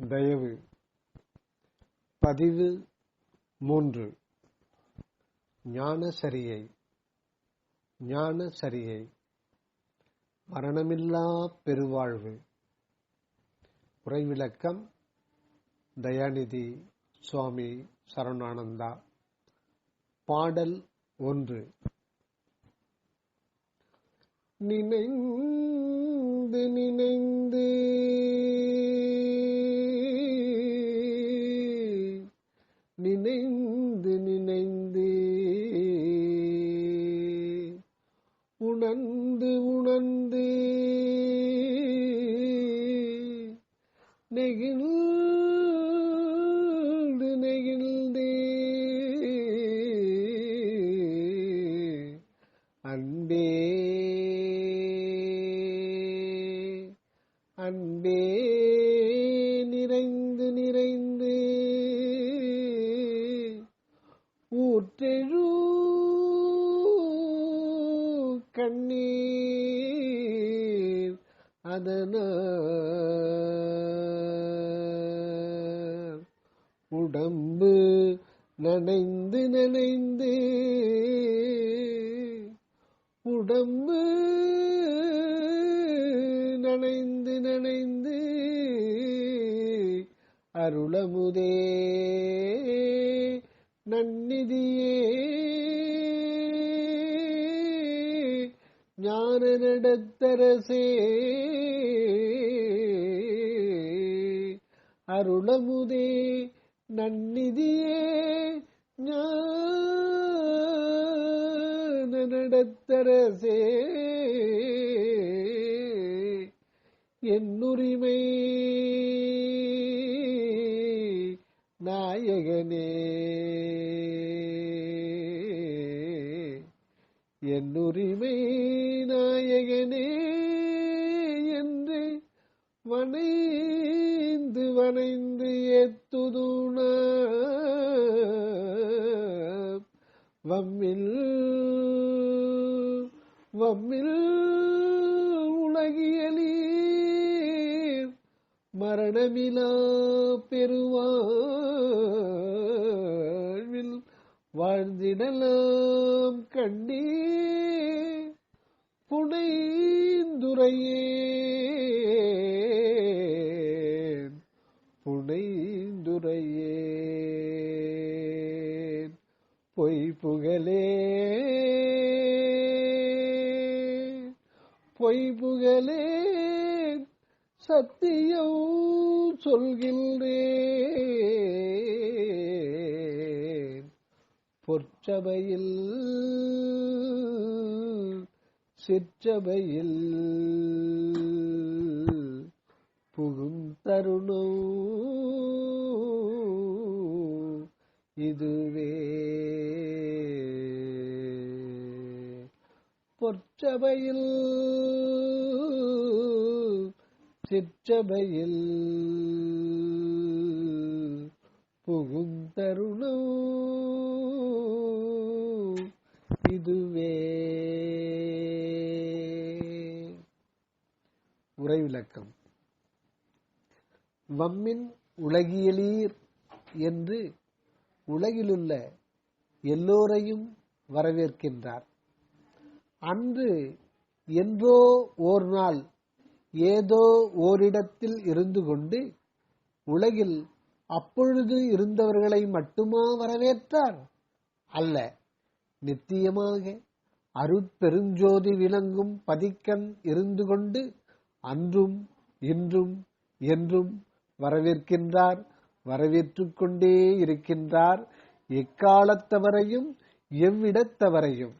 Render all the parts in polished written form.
தயவு பதிவு 3 ஞான சரியை மரணமில்லா பெருவாழ்வு. உரைவிளக்கம் தயாநிதி சுவாமி சரவணானந்தா. பாடல் 1. நினைந்து நினைந்து நினைந்து நினைந்து உணர்ந்து உணர்ந்து நெகிழ்ந்து நெகிழ்ந்து அன்பே அன்பே நிறைந்து நிறைந்து ஊற்றெழு கண்ணீர் அதனால் உடம்பு நனைந்து நனைந்து உடம்பு நனைந்து நனைந்து அருளமுதே நன்னிதியே ஞான நடத்தரசே அருளமுதே நன்னிதியே ஞான நடத்தரசே என்னுரிமை நாயகனே என்னுரிமை நாயகனே என்று வனைந்து வனைந்து ஏத்துதுண வம்மில் வம்மில் உலகியலீர் மரணமிலா பெருவாழ்வில் வாழ்ந்திடலாம் கண்டே புனைந்துரையேன் புனைந்துரையேன் பொய் புகழேன் சத்தியம் சொல்கின்றேன் பொற்சபையில் சிற்றபையில் புகும் தருணம் இதுவே. பொற்சபையில் சிற்றபையில் புகும் தருணம் இதுவே. உரைவிளக்கம். வம்மின் உலகியலீர் என்று உலகிலுள்ள எல்லோரையும் வரவேற்கின்றார். அன்று என்றோ ஓர் நாள் ஏதோ ஓரிடத்தில் இருந்து கொண்டு உலகில் அப்பொழுது இருந்தவர்களை மட்டுமா வரவேற்றார்? அல்ல, நித்தியமாக அருட்பெருஞ்சோதி விளங்கும் பதிக்கண் இருந்து கொண்டு அன்றும் இன்றும் என்றும் வரவேற்கின்றார், வரவேற்றுக் கொண்டே இருக்கின்றார், எக்காலத்தவரையும் எவ்விடத்தவரையும்.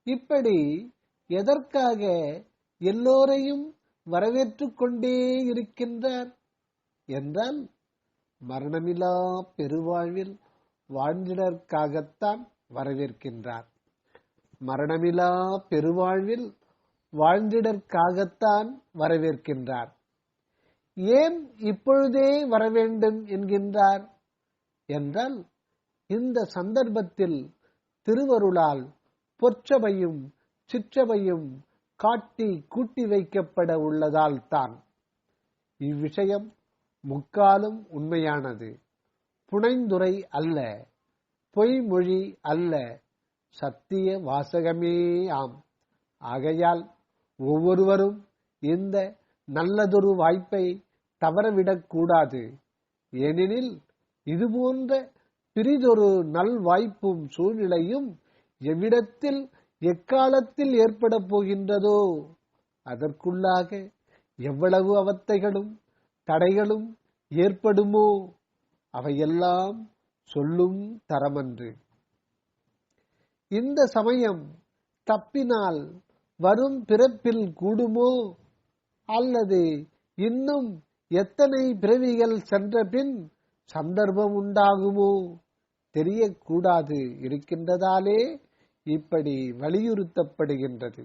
இப்படி எதற்காக எல்லோரையும் வரவேற்றுக் கொண்டே இருக்கின்றார் என்றால், மரணமிலா பெருவாழ்வில் வாழ்ந்திடற்காகத்தான் வரவேற்கின்றார். மரணமிலா பெருவாழ்வில் வாழ்ந்திடற்காகத்தான் வரவேற்கின்றார். ஏன் இப்பொழுதே வரவேண்டும் என்கின்றார் என்றால், இந்த சந்தர்ப்பத்தில் திருவருளால் பொற்சபையும் சிற்றபையும் காட்டி கூட்டி வைக்கப்பட உள்ளதால் தான். இவ்விஷயம் முக்காலும் உண்மையானது, புனைந்துரை அல்ல, பொய்மொழி அல்ல, சத்திய வாசகமே ஆம். ஆகையால் ஒவ்வொருவரும் இந்த நல்லதொரு வாய்ப்பை தவறவிடக் கூடாது. ஏனெனில் இதுபோன்ற பிறிதொரு நல் வாய்ப்பும் சூழ்நிலையும் எவ்விடத்தில் எக்காலத்தில் ஏற்பட போகின்றதோ அதற்குள்ளாக எவ்வளவு அவத்தைகளும் தடைகளும் ஏற்படுமோ அவையெல்லாம் சொல்லும் தரமன்று. இந்த சமயம் தப்பினால் வரும் பிறப்பில் கூடுமோ அல்லது இன்னும் எத்தனை பிறவிகள் சென்ற பின் சந்தர்ப்பம் உண்டாகுமோ தெரியக்கூடாது இருக்கின்றதாலே இப்படி வலியுறுத்தப்படுகின்றது.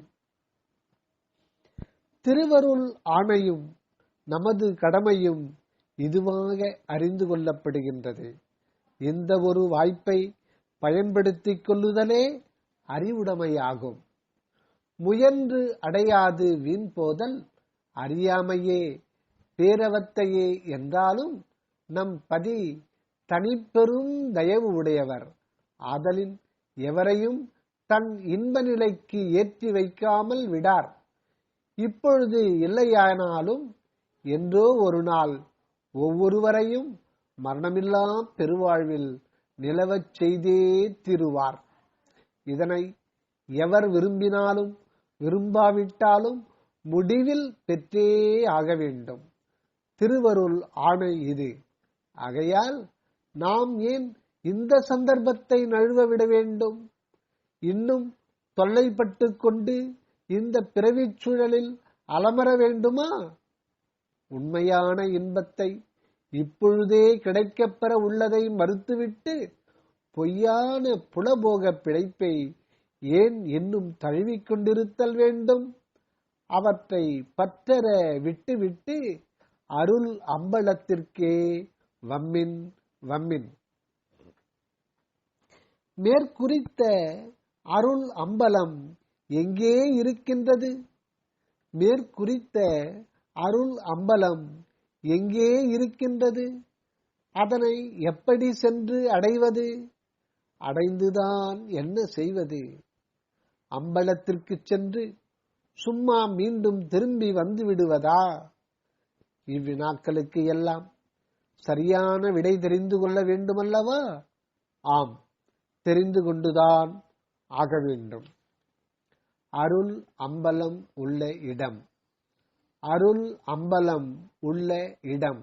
திருவருள் ஆணையும் நமது கடமையும் இதுவாக அறிந்து கொள்ளப்படுகின்றது. இந்த ஒரு வாய்ப்பை பயன்படுத்திக் கொள்ளுதலே அறிவுடைமையாகும். முயன்று அடையாது வீண் போதல் அறியாமையே பேரவத்தையே என்றாலும் நம் பதி தனிப்பெரும் தயவு உடையவர். ஆதலின் எவரையும் தன் இன்ப நிலைக்கு ஏற்றி வைக்காமல் விடார். இப்பொழுது இல்லையானாலும் என்றோ ஒரு நாள் ஒவ்வொருவரையும் மரணமில்லா பெருவாழ்வில் நிலவச் செய்தே தீருவார். இதனை எவர் விரும்பினாலும் விரும்பாவிட்டாலும் முடிவில் பெற்றே ஆக வேண்டும். திருவருள் ஆணை இது. ஆகையால் நாம் ஏன் இந்த சந்தர்ப்பத்தை நழுவ விட வேண்டும்? இன்னும் தொல்லைப்பட்டு கொண்டு இந்த பிறவிச் சூழலில் அலமர வேண்டுமா? உண்மையான இன்பத்தை இப்பொழுதே கிடைக்கப்பெற உள்ளதை மறுத்துவிட்டு பொய்யான புலபோக பிழைப்பை ஏன் இன்னும் தழுவிக் கொண்டிருத்தல் வேண்டும்? அவற்றை பற்றற விட்டுவிட்டு அருள் அம்பலத்திற்கே வம்மின் வம்மின். மேற்குறித்த அருள் அம்பலம் எங்கே இருக்கின்றது? மேற்குறித்த அருள் அம்பலம் எங்கே இருக்கின்றது? அதனை எப்படி சென்று அடைவது? அடைந்துதான் என்ன செய்வது? அம்பலத்திற்கு சென்று சும்மா மீண்டும் திரும்பி வந்து விடுவதா? இவ்வினாக்களுக்கு எல்லாம் சரியான விடை தெரிந்து கொள்ள வேண்டுமல்லவா? ஆம், தெரிந்து கொண்டுதான் ஆக வேண்டும். அருள் அம்பலம் உள்ள இடம். அருள் அம்பலம் உள்ள இடம்.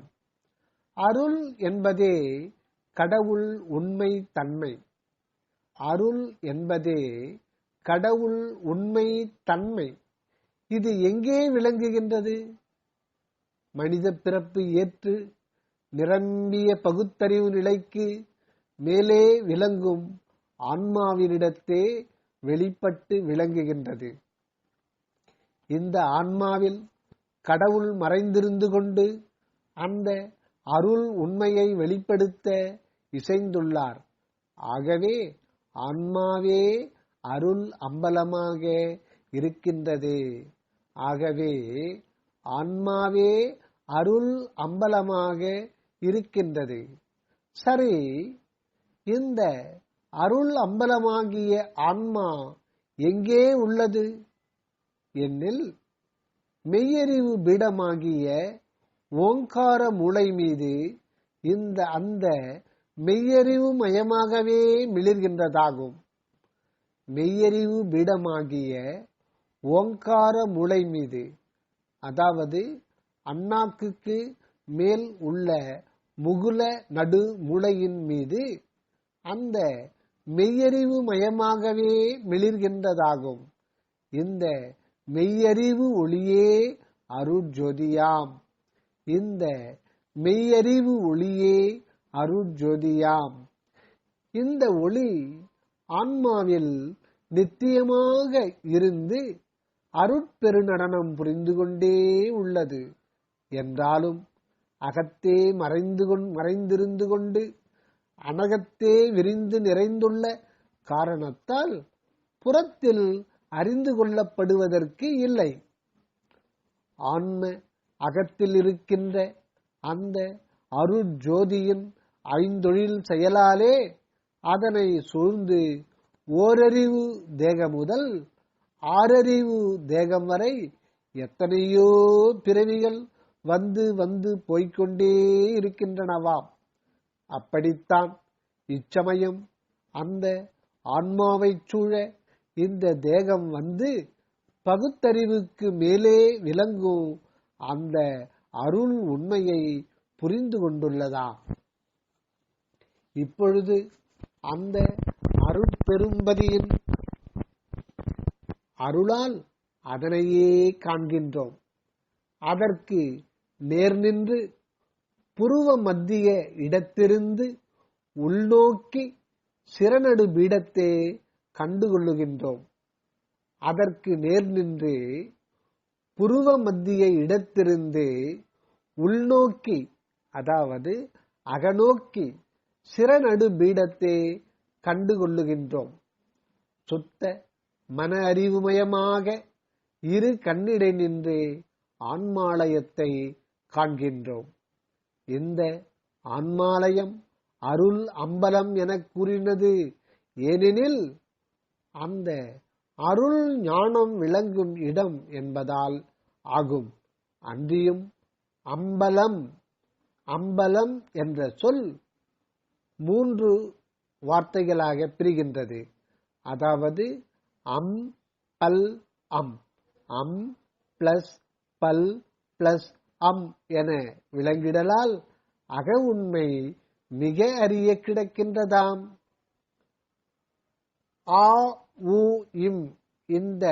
அருள் என்பதே கடவுள் உண்மை தன்மை. அருள் என்பதே கடவுள் உண்மை தன்மை. இது எங்கே விளங்குகின்றது? மனித பிறப்பு ஏற்று நிரம்பிய பகுத்தறிவு நிலைக்கு மேலே விளங்கும் ஆன்மாவினிடத்தே வெளிப்பட்டு விளங்குகின்றது. இந்த ஆன்மாவில் கடவுள் மறைந்திருந்து கொண்டு அந்த அருள் உண்மையை வெளிப்படுத்த இசைந்துள்ளார். ஆகவே ஆன்மாவே அருள் அம்பலமாக இருக்கின்றது. ஆகவே ஆன்மாவே அருள் அம்பலமாக இருக்கின்றது. சரி, இந்த அருள் அம்பலமாகிய ஆன்மா எங்கே உள்ளது என்னில் மெய்யறிவு பீடமாகிய ஓங்கார மூளை மீது அந்த மெய்யறிவு மயமாகவே மிளிர்கின்றதாகும். மெய்யறிவு பீடமாகிய ஓங்கார மூளை மீது, அதாவது அண்ணாக்குக்கு மேல் உள்ள முகுல நடு மூளையின் மீது அந்த மெய்யறிவு மயமாகவே மிளிர்கின்றதாகும். இந்த மெய்யறிவு ஒளியே அருட்ஜோதியாம். இந்த மெய்யறிவு ஒளியே அருட்ஜோதியாம். இந்த ஒளி ஆன்மாவில் நித்தியமாக இருந்து அருட்பெருநடனம் புரிந்து கொண்டே உள்ளது. என்றாலும் அகத்தே மறைந்திருந்து கொண்டு அனகத்தே விரிந்து நிறைந்துள்ள காரணத்தால் புறத்தில் அறிந்து கொள்ளப்படுவதற்கு இல்லை. ஆன்ம அகத்தில் இருக்கின்ற அந்த அருட்ஜோதியின் ஐந்தொழில் செயலாலே அதனை சூழ்ந்து ஓரறிவு தேகம் முதல் ஆறறிவு தேகம் வரை எத்தனையோ பிறவிகள் வந்து வந்து போய்கொண்டே இருக்கின்றனவாம். அப்படித்தான் இச்சமயம் அந்த ஆன்மாவைச் சூழ இந்த தேகம் வந்து பகுத்தறிவுக்கு மேலே விளங்கும் அந்த அருள் உண்மையை புரிந்து கொண்டுள்ளதாம். இப்பொழுது அந்த அருட்பெரும்பதியின் அருளால் அதனையே காண்கின்றோம். அதற்கு நேர் நின்று புருவ மத்திய இடத்திலிருந்து உள்நோக்கி சிரநடு பீடத்தே கண்டுகொள்ளுகின்றோம். அதற்கு நேர் நின்று புருவ மத்திய இடத்திலிருந்து உள்நோக்கி, அதாவது அகநோக்கி சிரநடு பீடத்தே கண்டுகொள்ளுகின்றோம். சுத்த மன அறிவுமயமாக இரு கண்ணிடை நின்று ஆன்மாலயத்தை காண்கின்றோம். இந்த ஆன்மாலயம் அருள் அம்பலம் என கூறினது ஏனெனில் அந்த அருள் ஞானம் விளங்கும் இடம் என்பதால் ஆகும். அன்றியும் அம்பலம், அம்பலம் என்ற சொல் 3 வார்த்தைகளாக பிரிகின்றது. அதாவது அம் பல் அம், அம் பிளஸ் பல் பிளஸ் அம் என விளங்கிடலால் அக உண்மை மிக அறிய கிடக்கின்றதாம். ஆ உ இம் இந்த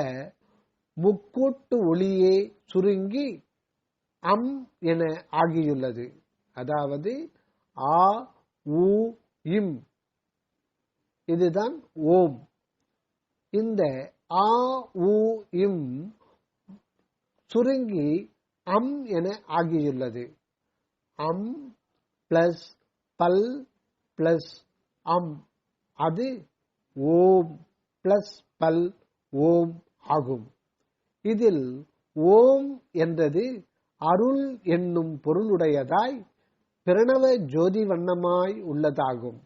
முக்கூட்டு ஒளியே சுருங்கி அம் என ஆகியுள்ளது. அதாவது ஆ உ இம் இதுதான் ஓம். இந்த ஆ உ இம் சுருங்கி அம் என ஆகியுள்ளது. அம் பிளஸ் பல் பிளஸ் அம் அது ஓம் பிளஸ் பல் ஓம் ஆகும். இதில் ஓம் என்றது அருள் என்னும் பொருளுடையதாய் பிரணவ ஜோதி வண்ணமாய் உள்ளதாகும்.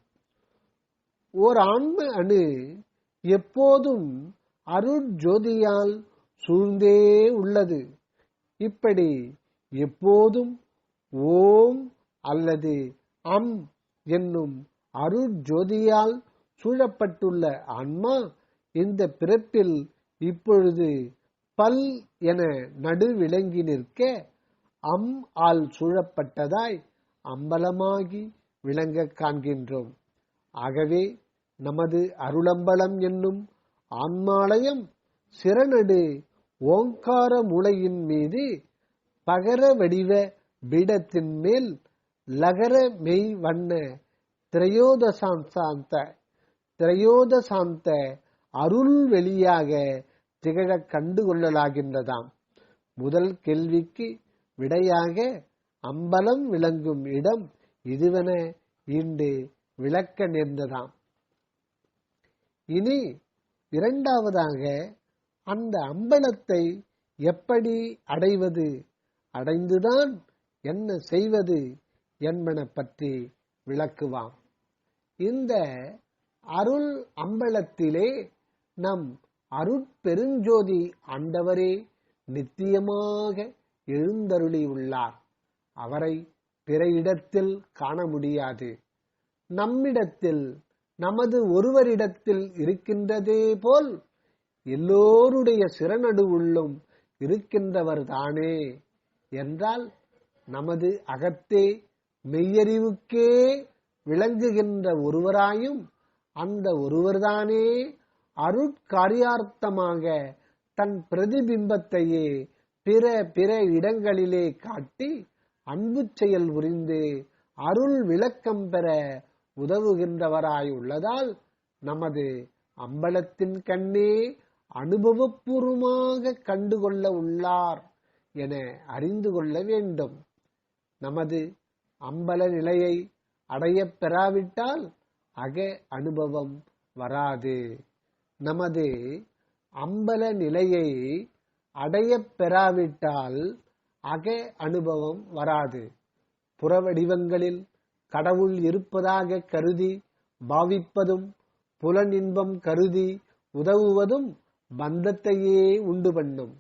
ஓர் ஆன்ம அணு எப்போதும் அருட்ஜோதியால் சூழ்ந்தே உள்ளது. இப்படி எப்போதும் ஓம் அல்லது அம் என்னும் அருட்ஜோதியால் சூழப்பட்டுள்ள ஆன்மா இந்த பிறப்பில் இப்பொழுது பல் என நடு விளங்கி நிற்க அம் ஆல் சூழப்பட்டதாய் அம்பலமாகி விளங்க காண்கின்றோம். ஆகவே நமது அருளம்பலம் என்னும் ஆன்மாலயம் சிரநடு ஓங்கார மூலையின் மீது பகர வடிவ பீடத்தின் மேல் லகர மெய் வண்ண திரையோதசாந்த அருள் வெளியாக திகழ கண்டுகொள்ளலாகின்றதாம். முதல் கேள்விக்கு விடையாக அம்பலம் விளங்கும் இடம் இதுவென இன்று விளக்க நேர்ந்ததாம். இனி இரண்டாவதாக அந்த அம்பலத்தை எப்படி அடைவது, அடைந்துதான் என்ன செய்வது என்பன பற்றி விளக்குவாம். இந்த அருள் அம்பலத்திலே நம் அருட்பெருஞ்சோதி ஆண்டவரே நித்தியமாக எழுந்தருளி உள்ளார். அவரை பிற இடத்தில் காண முடியாது. நம்மிடத்தில், நமது ஒருவரிடத்தில் இருக்கின்றதே போல் எல்லோருடைய சிரநடு உள்ளும் இருக்கின்றவர் தானே என்றால் நமது அகத்தே மெய்யறிவுக்கே விளங்குகின்ற ஒருவராயும் அந்த ஒருவர்தானே அருட்காரியார்த்தமாக தன் பிரதிபிம்பத்தையே பிற பிற இடங்களிலே காட்டி அன்பு செயல் புரிந்து அருள் விளக்கம் பெற உதவுகின்றவராய் உள்ளதால் நமது அம்பலத்தின் கண்ணே அனுபவபூர்வமாக கண்டுகொள்ள உள்ளார் என அறிந்து கொள்ள வேண்டும். நமது அம்பல நிலையை அடைய பெறாவிட்டால் அக அனுபவம் வராது. நமது அம்பல நிலையை அடைய பெறாவிட்டால் அக அனுபவம் வராது. புறவடிவங்களில் கடவுள் இருப்பதாக கருதி பாவிப்பதும் புலன் இன்பம் கருதி உதவுவதும் பந்தத்தையே உண்டு பண்ணும்.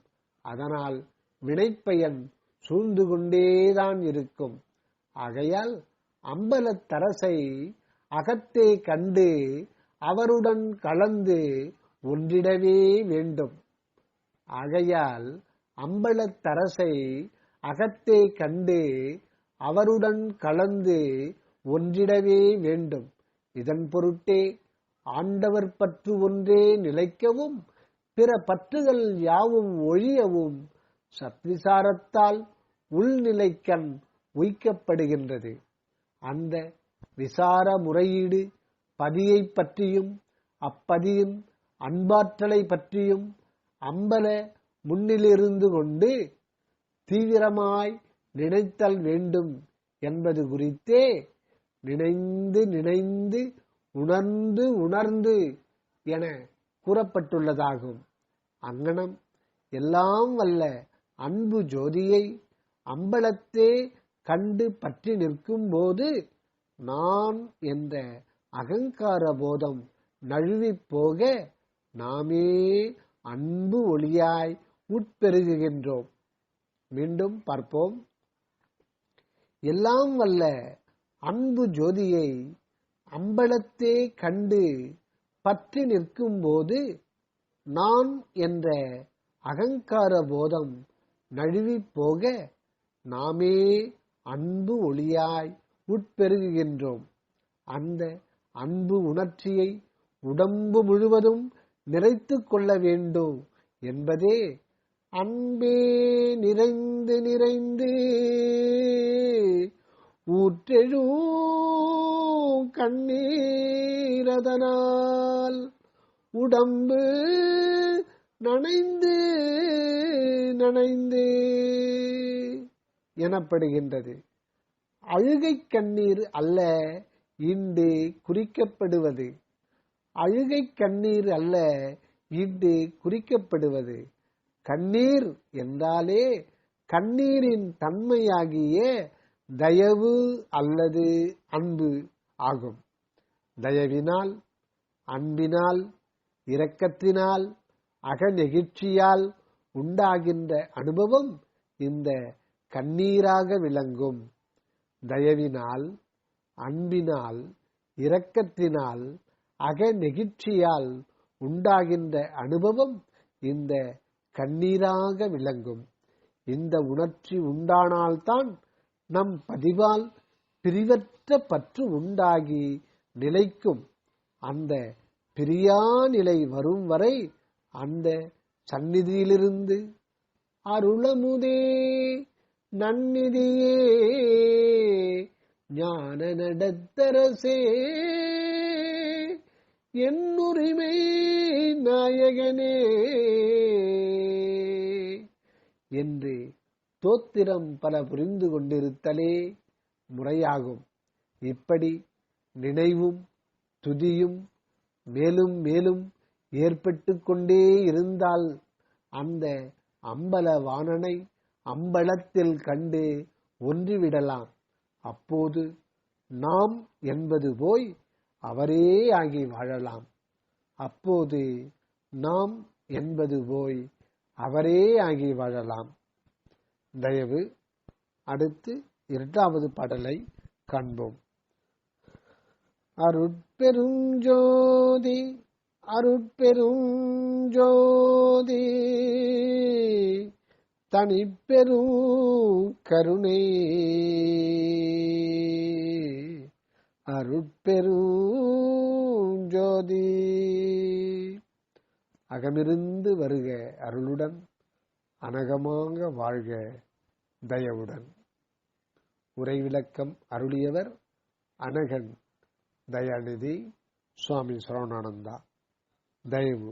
அதனால் வினைப்பயன் சூழ்ந்து கொண்டேதான் இருக்கும். ஆகையால் அம்பலத்தரசை அகத்தே கண்டு அவருடன் கலந்து ஒன்றிடவே வேண்டும். ஆகையால் அம்பலத்தரசை அகத்தே கண்டு அவருடன் கலந்து ஒன்றிடவே வேண்டும். இதன் பொருட்டே ஆண்டவர் பற்று ஒன்றே நிலைக்கவும் பிற பற்றுகள் யாவும் ஒழியவும் சத்விசாரத்தால் உள்நிலைக்கண் உய்க்கப்படுகின்றது. அந்த விசார முறையீடு பதியை பற்றியும் அப்பதியின் அன்பாற்றலை பற்றியும் அம்பல முன்னிலிருந்து கொண்டு தீவிரமாய் நினைத்தல் வேண்டும் என்பது குறித்தே நினைந்து நினைந்து உணர்ந்து உணர்ந்து என கூறப்பட்டுள்ளதாகும். அங்ஙனம் எல்லாம் வல்ல அன்பு ஜோதியை அம்பலத்தே கண்டு பற்றி நிற்கும் போது நான் என்ற அகங்கார போதம் நழுவிப் போக நாமே அன்பு ஒளியாய் உட்பெருகுகின்றோம். மீண்டும் பார்ப்போம். எல்லாம் வல்ல அன்பு ஜோதியை அம்பலத்தே கண்டு பற்றி நிற்கும் போது நான் என்ற அகங்கார போதம் நழுவிப் போக நாமே அன்பு ஒளியாய் உட்பெருகுகின்றோம். அந்த அன்பு உணர்ச்சியை உடம்பு முழுவதும் நிறைத்துக் கொள்ள வேண்டும் என்பதே அன்பே நிறைந்து நிறைந்து ஊற்றெழும் கண்ணீரதனால் உடம்பு நனைந்து நனைந்து எனப்படுகின்றது. அழுகை கண்ணீர் அல்ல இன்று குறிக்கப்படுவது. அழுகை கண்ணீர் அல்ல இன்று குறிக்கப்படுவது. கண்ணீர் என்றாலே கண்ணீரின் தன்மையாகிய தயவு அல்லது அன்பு ஆகும். தயவினால், அன்பினால், இரக்கத்தினால், அகநெகிழ்ச்சியால் உண்டாகின்ற அனுபவம் இந்த கண்ணீராக விளங்கும். தயவினால், அன்பினால், இரக்கத்தினால், அகநெகிழ்ச்சியால் உண்டாகின்ற அனுபவம் இந்த கண்ணீராக விளங்கும். இந்த உணர்ச்சி உண்டானால்தான் நம் பதிவால் பிரிவற்ற பற்று உண்டாகி நிலைக்கும். அந்த பிரியா நிலை வரும் வரை அந்த சந்நிதியிலிருந்து அருளமுதே நன்னிதியே ஞான நடத்தரசே என்னுரிமை நாயகனே என்று தோத்திரம் பல புரிந்து கொண்டிருத்தலே முறையாகும். இப்படி நினைவும் துதியும் மேலும் மேலும் ஏற்பட்டு கொண்டே இருந்தால் அந்த அம்பலவாணனை அம்பலத்தில் கண்டு ஒன்றிவிடலாம். அப்போது நாம் என்பது போய் அவரே ஆகி வாழலாம். அப்போது நாம் என்பது போய் அவரே ஆகி வாழலாம். தயவு அடுத்து 2வது பாடலை காண்போம். அருட்பெருஞ்சோதி அருட்பெருஞ்சோதி தனிப்பெரும் கருணை அருட்பெருஞ்சோதி அகமிருந்து வருக அருளுடன் அனகமாக வாழ்க தயவுடன். உரை விளக்கம் அருளியவர் அனகன் தயாநிதி சுவாமி சரவணானந்தா. தயவு.